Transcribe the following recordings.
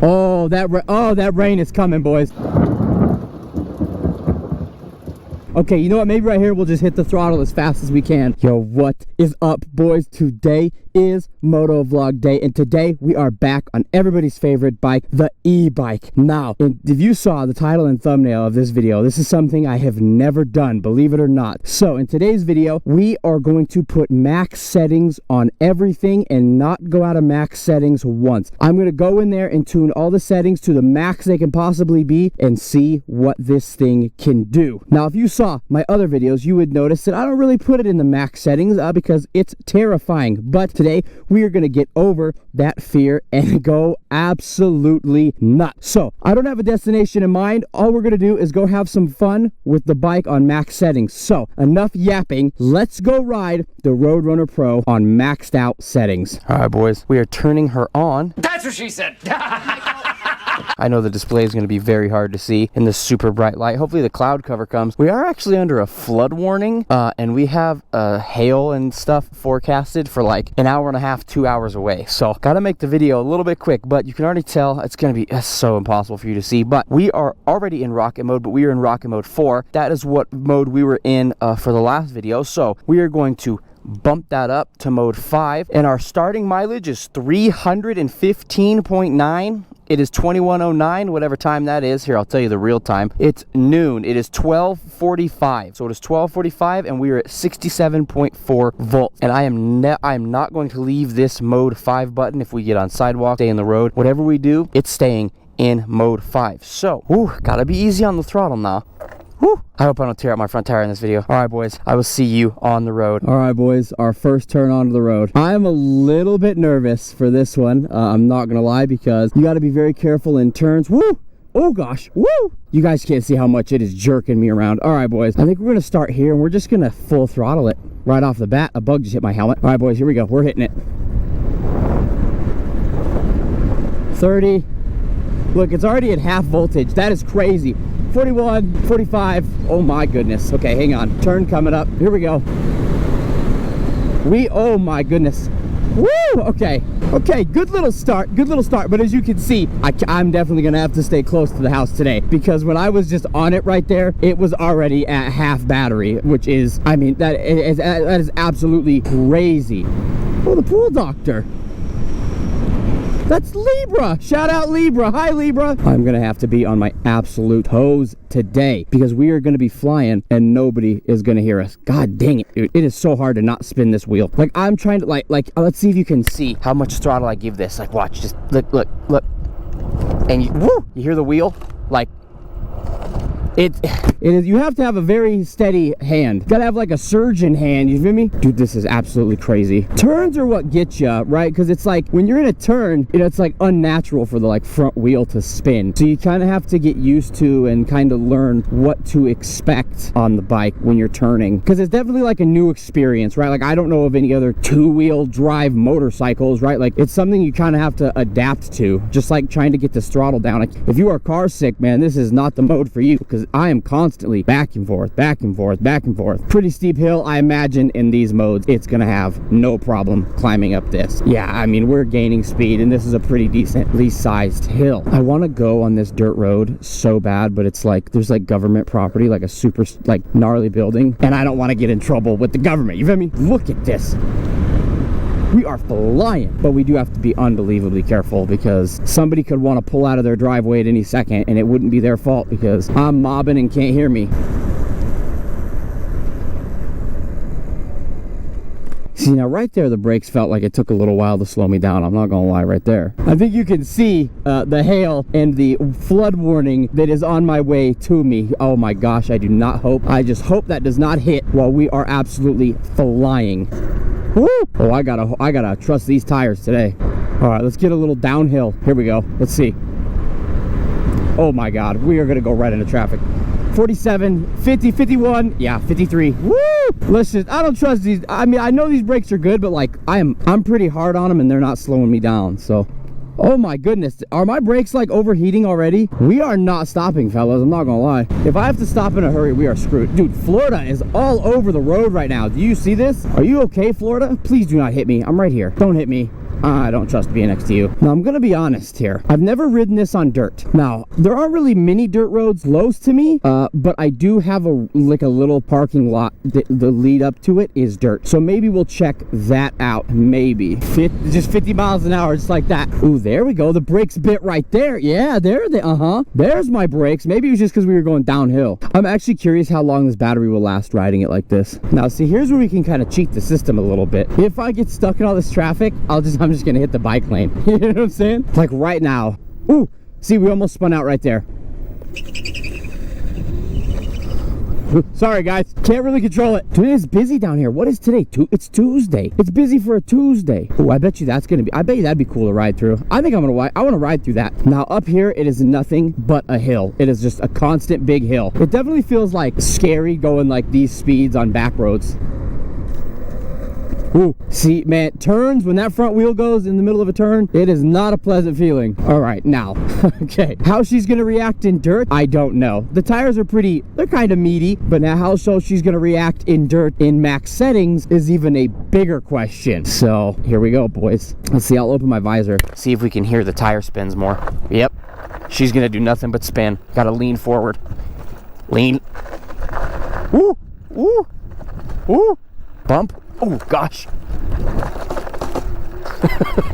Oh, that rain is coming, boys. Okay, you know what? Maybe right here we'll just hit the throttle as fast as we can. Yo, what is up, boys? Today is Moto Vlog Day, and today we are back on everybody's favorite bike, the e-bike. Now, if you saw the title and thumbnail of this video, this is something I have never done, believe it or not. So in today's video, we are going to put max settings on everything and not go out of max settings once. I'm going to go in there and tune all the settings to the max they can possibly be and see what this thing can do. Now, if you saw my other videos, you would notice that I don't really put it in the max settings because it's terrifying. But today we are going to get over that fear and go absolutely nuts. So I don't have a destination in mind. All we're going to do is go have some fun with the bike on max settings. So enough yapping. Let's go ride the Roadrunner Pro on maxed out settings. All right, boys, we are turning her on. That's what she said. I know the display is going to be very hard to see in this super bright light. Hopefully the cloud cover comes. We are actually under a flood warning, and we have hail and stuff forecasted for like an hour and a half, 2 hours away. So gotta make the video a little bit quick, but you can already tell it's going to be so impossible for you to see. But we are already in rocket mode, but we are in rocket mode 4. That is what mode we were in for the last video. So we are going to bump that up to mode 5, and our starting mileage is 315.9. It is 21:09, whatever time that is. Here, I'll tell you the real time. It's noon. It is 12:45. So it is 12:45, and we are at 67.4 volts. And I am not going to leave this mode 5 button if we get on sidewalk, stay in the road. Whatever we do, it's staying in mode 5. So, gotta be easy on the throttle now. Whew. I hope I don't tear out my front tire in this video. All right, boys, I will see you on the road. All right, boys, our first turn onto the road. I'm a little bit nervous for this one. I'm not gonna lie, because you got to be very careful in turns. Woo! Oh gosh, woo! You guys can't see how much it is jerking me around. All right, boys, I think we're gonna start here, and we're just gonna full throttle it right off the bat. A bug just hit my helmet. All right, boys, here we go. We're hitting it. 30. Look, it's already at half voltage. That is crazy. 41, 45. Oh my goodness. Okay, hang on. Turn coming up. Here we go. Oh my goodness. Woo! Okay. Okay, good little start. Good little start. But as you can see, I'm definitely going to have to stay close to the house today, because when I was just on it right there, it was already at half battery, which is, I mean, that is absolutely crazy. Oh, the pool doctor. That's Libra. Shout out Libra. Hi, Libra. I'm going to have to be on my absolute toes today, because we are going to be flying and nobody is going to hear us. God dang it, dude. It is so hard to not spin this wheel. Like, I'm trying to, like, let's see if you can see how much throttle I give this. Like, watch. Just look. And you hear the wheel? Like, it is, you have to have a very steady hand. Gotta have like a surgeon hand, you feel me? Dude, this is absolutely crazy. Turns are what get you, right? Because it's like, when you're in a turn, you know, it's like unnatural for the like front wheel to spin. So you kind of have to get used to and kind of learn what to expect on the bike when you're turning. Because it's definitely like a new experience, right? Like, I don't know of any other two-wheel drive motorcycles, right? Like, it's something you kind of have to adapt to. Just like trying to get this throttle down. Like, if you are car sick, man, this is not the mode for you, because I am constantly back and forth, back and forth, back and forth. Pretty steep hill. I imagine in these modes, it's gonna have no problem climbing up this. Yeah, I mean, we're gaining speed, and this is a pretty decently sized hill. I want to go on this dirt road so bad, but it's like, there's like government property, like a super, like, gnarly building, and I don't want to get in trouble with the government. You feel me? Look at this. We are flying, but we do have to be unbelievably careful, because somebody could want to pull out of their driveway at any second, and it wouldn't be their fault because I'm mobbing and can't hear me. See, now right there, the brakes felt like it took a little while to slow me down. I'm not gonna lie, right there. I think you can see the hail and the flood warning that is on my way to me. Oh my gosh, I just hope that does not hit while we are absolutely flying. Woo! Oh, I gotta trust these tires today. All right, let's get a little downhill. Here we go. Let's see. Oh my God, we are gonna go right into traffic. 47, 50, 51, yeah, 53. Woo! Let's just, I don't trust these. I mean, I know these brakes are good, but like, I'm pretty hard on them, and they're not slowing me down. So, oh my goodness, are my brakes like overheating already? We are not stopping, fellas. I'm not gonna lie. If I have to stop in a hurry, we are screwed. Dude, Florida is all over the road right now. Do you see this? Are you okay, Florida? Please do not hit me. I'm right here. Don't hit me. I don't trust being next to you. Now, I'm gonna be honest here. I've never ridden this on dirt. Now, there aren't really many dirt roads close to me, but I do have a little parking lot. The lead up to it is dirt. So maybe we'll check that out. Maybe. Just 50 miles an hour, just like that. Ooh, there we go. The brakes bit right there. Yeah, there they, there's my brakes. Maybe it was just because we were going downhill. I'm actually curious how long this battery will last riding it like this. Now, see, here's where we can kind of cheat the system a little bit. If I get stuck in all this traffic, I'm just gonna hit the bike lane. You know what I'm saying? Like right now. Ooh, see, we almost spun out right there. Sorry guys, can't really control it. Today is busy down here. What is today? It's Tuesday. It's busy for a Tuesday. Oh, I bet you that's gonna be, I bet you that'd be cool to ride through. I think I want to ride through that. Now up here, it is nothing but a hill. It is just a constant big hill. It definitely feels like scary going like these speeds on back roads. Ooh, see, man, turns, when that front wheel goes in the middle of a turn, it is not a pleasant feeling. All right, now, okay, how she's gonna react in dirt, I don't know. The tires are they're kind of meaty, but now how she's gonna react in dirt in max settings is even a bigger question. So, here we go, boys. Let's see, I'll open my visor, see if we can hear the tire spins more. Yep, she's gonna do nothing but spin. Gotta lean forward. Lean. Ooh, ooh, ooh. Bump. Oh gosh.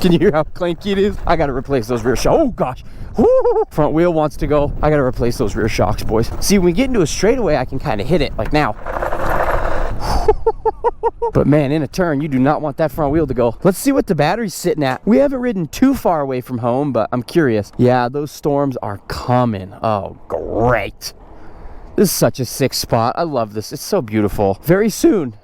Can you hear how clanky it is? I gotta replace those rear shocks. Oh gosh. Woo! Front wheel wants to go. I gotta replace those rear shocks, boys. See, when we get into a straightaway, I can kind of hit it like now. But man, in a turn, you do not want that front wheel to go. Let's see what the battery's sitting at. We haven't ridden too far away from home, but I'm curious. Yeah, those storms are coming. Oh, great. This is such a sick spot. I love this. It's so beautiful. Very soon.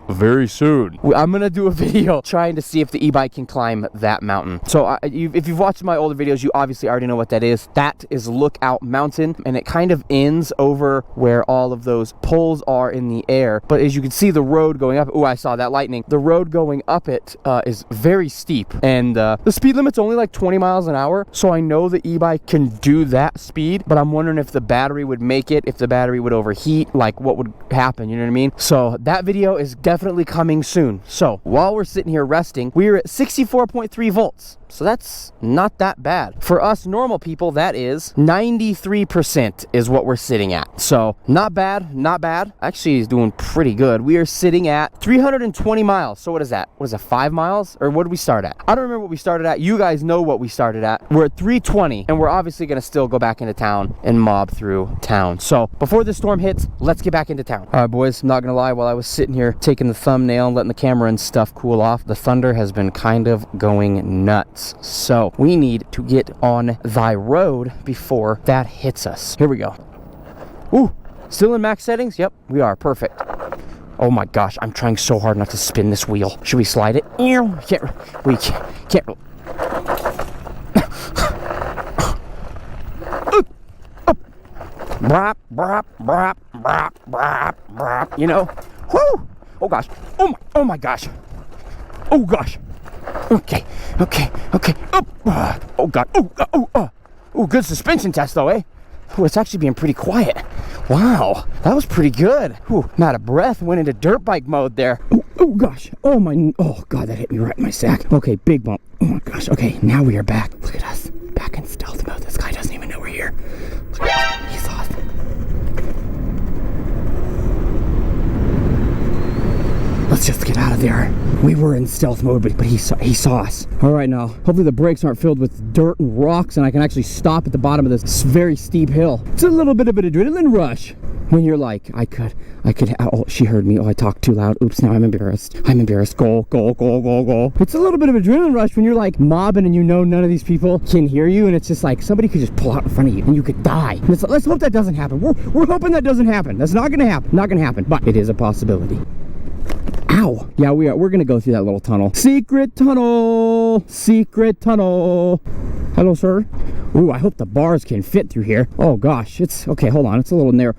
Very soon, I'm gonna do a video trying to see if the e-bike can climb that mountain. So if you've watched my older videos, you obviously already know what that is. That is Lookout Mountain, and it kind of ends over where all of those poles are in the air. But as you can see, the road going up, oh, I saw that lightning. The road going up it is very steep, and the speed limit's only like 20 miles an hour. So I know the e-bike can do that speed, but I'm wondering if the battery would make it, if the battery would overheat, like what would happen, you know what I mean? So that video is definitely coming soon. So while we're sitting here resting, we're at 64.3 volts. So that's not that bad. For us normal people, that is 93% is what we're sitting at. So not bad, not bad. Actually, he's doing pretty good. We are sitting at 320 miles. So what is that? What is that, 5 miles? Or what did we start at? I don't remember what we started at. You guys know what we started at. We're at 320, and we're obviously gonna still go back into town and mob through town. So before the storm hits, let's get back into town. All right, boys, I'm not gonna lie, while I was sitting here taking the thumbnail and letting the camera and stuff cool off, the thunder has been kind of going nuts. So we need to get on thy road before that hits us. Here we go. Ooh, still in max settings? Yep, we are. Perfect. Oh my gosh, I'm trying so hard not to spin this wheel. Should we slide it? We can't. Brap, brap, brap, brap, brap, brap. You know? Whoo! Oh gosh. Oh my gosh. Oh gosh. Okay. Oh god. Oh, good suspension test though, eh? Oh, it's actually being pretty quiet. Wow, that was pretty good. Ooh, I'm out of breath. Went into dirt bike mode there. Oh gosh. Oh god, that hit me right in my sack. Okay, big bump. Oh my gosh. Okay, now we are back. Look at us. Back in stealth mode. This guy doesn't even know we're here. He's awesome. Let's just get out of there. We were in stealth mode, but he saw us. All right, now, hopefully the brakes aren't filled with dirt and rocks, and I can actually stop at the bottom of this very steep hill. It's a little bit of an adrenaline rush when you're like, I could, oh, she heard me. Oh, I talked too loud. Oops, now I'm embarrassed. Goal. It's a little bit of adrenaline rush when you're like mobbing and you know none of these people can hear you, and it's just like somebody could just pull out in front of you and you could die. And it's like, let's hope that doesn't happen. We're hoping that doesn't happen. That's not gonna happen. Not gonna happen, but it is a possibility. Ow. Yeah, we're gonna go through that little tunnel. Secret tunnel. Hello, sir. Ooh, I hope the bars can fit through here. Oh gosh, it's okay. Hold on, it's a little narrow.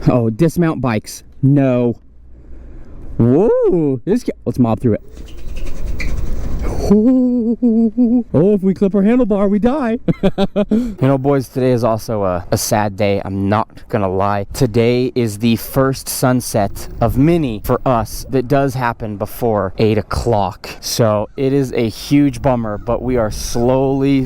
Oh, dismount bikes. No. Whoa, let's mob through it. Oh, if we clip our handlebar, we die. You know, boys, today is also a sad day. I'm not gonna lie. Today is the first sunset of many for us that does happen before 8 o'clock. So it is a huge bummer, but we are slowly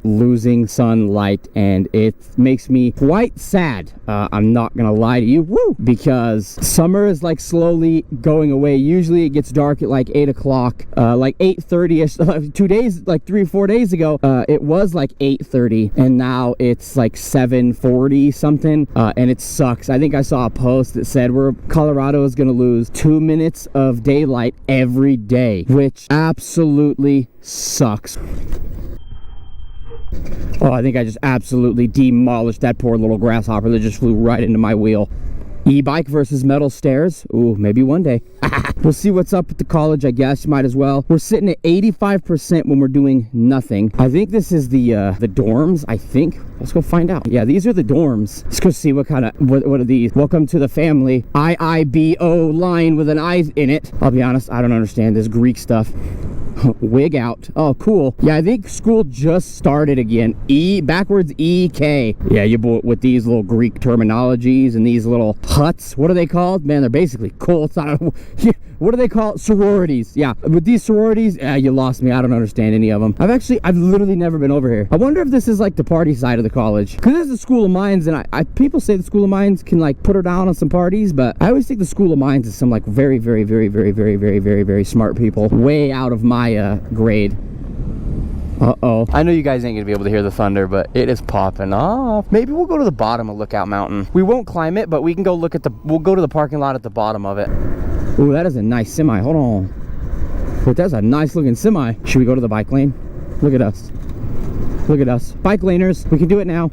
losing sunlight, and it makes me quite sad. I'm not gonna lie to you, because summer is like slowly going away. Usually it gets dark at like 8 o'clock, like 8:30ish. 2 days, like 3 or 4 days ago, it was like 8:30, and now it's like 7:40 something, and it sucks. I think I saw a post that said Colorado is gonna lose 2 minutes of daylight every day, which absolutely sucks. Oh, I think I just absolutely demolished that poor little grasshopper that just flew right into my wheel. E-bike versus metal stairs. Ooh, maybe one day. We'll see what's up at the college, I guess. Might as well. We're sitting at 85% when we're doing nothing. I think this is the dorms, I think. Let's go find out. Yeah, these are the dorms. Let's go see what are these. Welcome to the family. IIBO line with an I in it. I'll be honest, I don't understand this Greek stuff. Wig out. Oh, cool. Yeah, I think school just started again. Backwards EK. Yeah, you boy with these little Greek terminologies and these little huts. What are they called? Man, they're basically cults. What are they called? Sororities. Yeah, with these sororities, you lost me. I don't understand any of them. I've literally never been over here. I wonder if this is like the party side of the college, because this is the School of Mines, and people say the School of Mines can like put her down on some parties, but I always think the School of Mines is some like very smart people, way out of my grade. Uh-oh. I know you guys ain't gonna be able to hear the thunder, but it is popping off. Maybe we'll go to the bottom of Lookout Mountain. We won't climb it, but we can go we'll go to the parking lot at the bottom of it. Ooh, that is a nice semi. Hold on. But that's a nice looking semi. Should we go to the bike lane? Look at us. Look at us. Bike laners. We can do it now.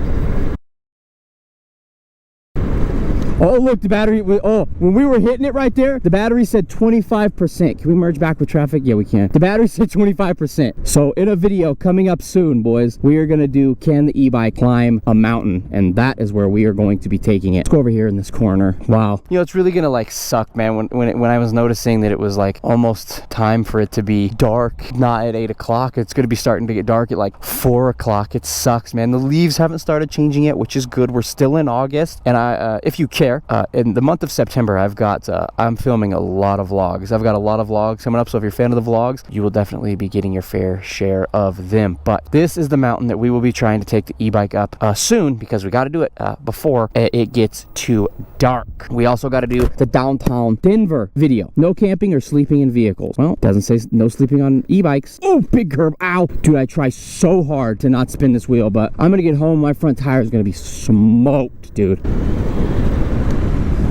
Oh, look, the battery, when we were hitting it right there, the battery said 25%. Can we merge back with traffic? Yeah, we can. The battery said 25%. So in a video coming up soon, boys, we are gonna do, can the e-bike climb a mountain? And that is where we are going to be taking it. Let's go over here in this corner. Wow. You know, it's really gonna like suck, man, when I was noticing that it was like almost time for it to be dark, not at 8 o'clock. It's gonna be starting to get dark at like 4 o'clock. It sucks, man. The leaves haven't started changing yet, which is good. We're still in August, and if you care, in the month of September, I'm filming a lot of vlogs. I've got a lot of vlogs coming up, so if you're a fan of the vlogs, you will definitely be getting your fair share of them. But this is the mountain that we will be trying to take the e-bike up soon, because we got to do it before it gets too dark. We also got to do the downtown Denver video. No camping or sleeping in vehicles. Well, it doesn't say no sleeping on e-bikes. Oh, big curb. Ow. Dude, I try so hard to not spin this wheel, but I'm going to get home. My front tire is going to be smoked, dude.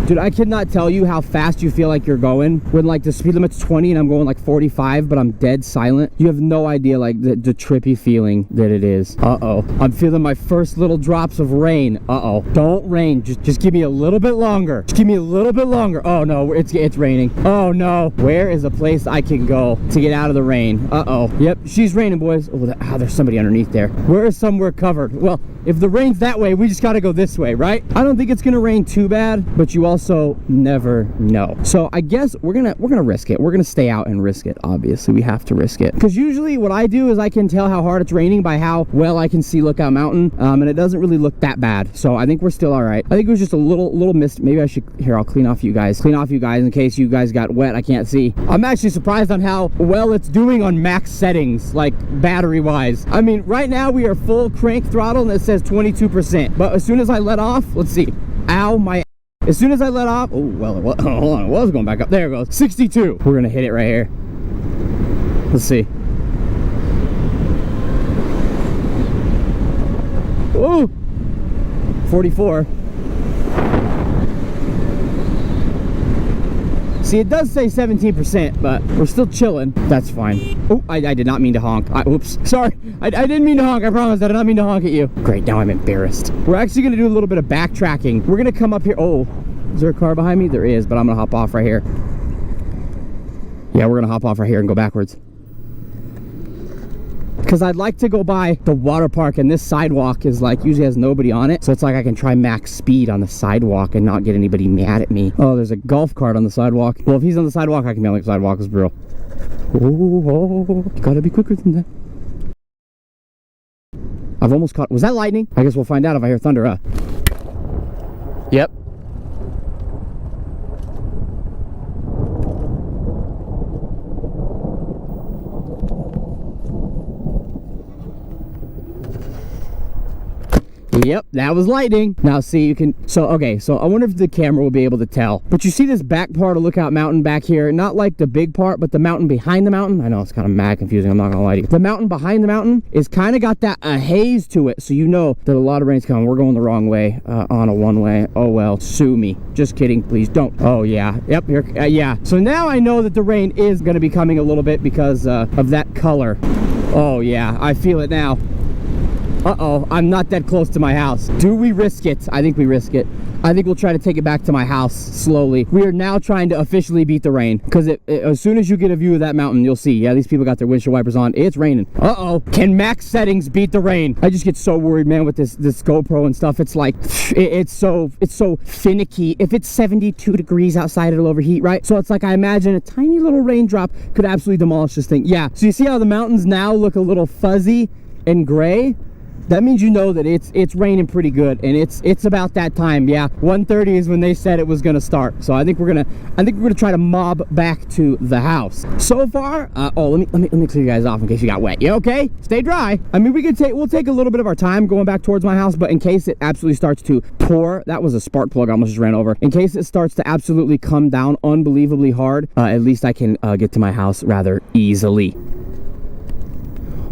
Dude, I cannot tell you how fast you feel like you're going when like the speed limit's 20 and I'm going like 45, but I'm dead silent. You have no idea like the trippy feeling that it is. Uh-oh. I'm feeling my first little drops of rain. Uh-oh. Don't rain. Just give me a little bit longer. Just give me a little bit longer. Oh no, it's raining. Oh no. Where is a place I can go to get out of the rain? Uh-oh. Yep, she's raining, boys. Oh, there's somebody underneath there. Where is somewhere covered? Well, if the rain's that way, we just gotta go this way, right? I don't think it's gonna rain too bad, but you also never know. So I guess we're gonna risk it. We're gonna stay out and risk it. Obviously, we have to risk it, because usually what I do is I can tell how hard it's raining by how well I can see Lookout Mountain, and it doesn't really look that bad. So I think we're still all right. I think it was just a little mist. Maybe I should, here, I'll clean off you guys in case you guys got wet. I can't see. I'm actually surprised on how well it's doing on max settings, like battery wise. I mean, right now we are full crank throttle and it says 22%, but as soon as I let off, let's see. Ow, my, as soon as I let off, oh, well, hold on, it was going back up. There it goes, 62. We're gonna hit it right here. Let's see. Ooh, 44. See, it does say 17%, but we're still chilling. That's fine. Oh, I did not mean to honk. Oops, sorry. I didn't mean to honk, I promise. I did not mean to honk at you. Great, now I'm embarrassed. We're actually gonna do a little bit of backtracking. We're gonna come up here. Oh, is there a car behind me? There is, but I'm gonna hop off right here. Yeah, we're gonna hop off right here and go backwards, because I'd like to go by the water park, and this sidewalk is like usually has nobody on it, so it's like I can try max speed on the sidewalk and not get anybody mad at me. Oh, there's a golf cart on the sidewalk. Well, if he's on the sidewalk, I can be on the sidewalk as real. Oh, you gotta be quicker than that. I've almost caught, was that lightning? I guess we'll find out if I hear thunder, huh? Yep. Yep, that was lightning. Now see, you can, okay, so I wonder if the camera will be able to tell. But you see this back part of Lookout Mountain back here, not like the big part, but the mountain behind the mountain. I know it's kind of mad confusing, I'm not gonna lie to you. The mountain behind the mountain is kind of got that haze to it, so you know that a lot of rain's coming. We're going the wrong way on a one-way. Oh well, sue me. Just kidding, please don't. Oh yeah, yep, here, yeah. So now I know that the rain is gonna be coming a little bit because of that color. Oh yeah, I feel it now. Uh-oh, I'm not that close to my house. Do we risk it? I think we risk it. I think we'll try to take it back to my house slowly. We are now trying to officially beat the rain, because as soon as you get a view of that mountain, you'll see, yeah, these people got their windshield wipers on. It's raining. Uh-oh, can max settings beat the rain? I just get so worried, man, with this GoPro and stuff. It's like, it's so finicky. If it's 72 degrees outside, it'll overheat, right? So it's like, I imagine a tiny little raindrop could absolutely demolish this thing. Yeah, so you see how the mountains now look a little fuzzy and gray? That means you know that it's raining pretty good, and it's about that time. Yeah, 1:30 is when they said it was gonna start. So I think we're gonna try to mob back to the house. So far, oh, let me clear you guys off in case you got wet. You okay? Stay dry. I mean, we'll take a little bit of our time going back towards my house, but in case it absolutely starts to pour, that was a spark plug I almost just ran over. In case it starts to absolutely come down unbelievably hard, at least I can get to my house rather easily.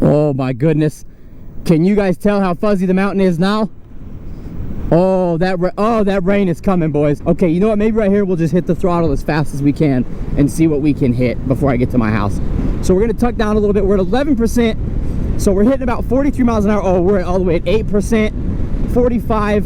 Oh my goodness. Can you guys tell how fuzzy the mountain is now? Oh, that rain is coming, boys. Okay, you know what? Maybe right here we'll just hit the throttle as fast as we can and see what we can hit before I get to my house. So we're gonna tuck down a little bit. We're at 11%, so we're hitting about 43 miles an hour. Oh, we're all the way at 8%, 45,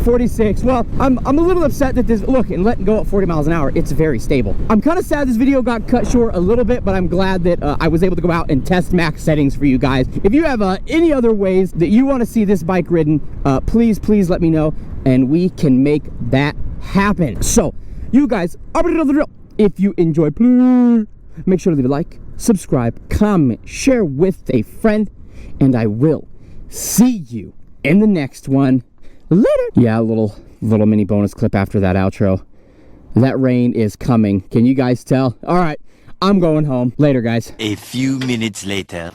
46. Well, I'm a little upset that this, look, and letting go at 40 miles an hour, it's very stable. I'm kind of sad this video got cut short a little bit, but I'm glad that I was able to go out and test max settings for you guys. If you have any other ways that you want to see this bike ridden, please let me know, and we can make that happen. So, you guys, already know the drill. If you enjoy, please make sure to leave a like, subscribe, comment, share with a friend, and I will see you in the next one. Later. Yeah, a little mini bonus clip after that outro. That rain is coming. Can you guys tell? All right, I'm going home. Later, guys. A few minutes later.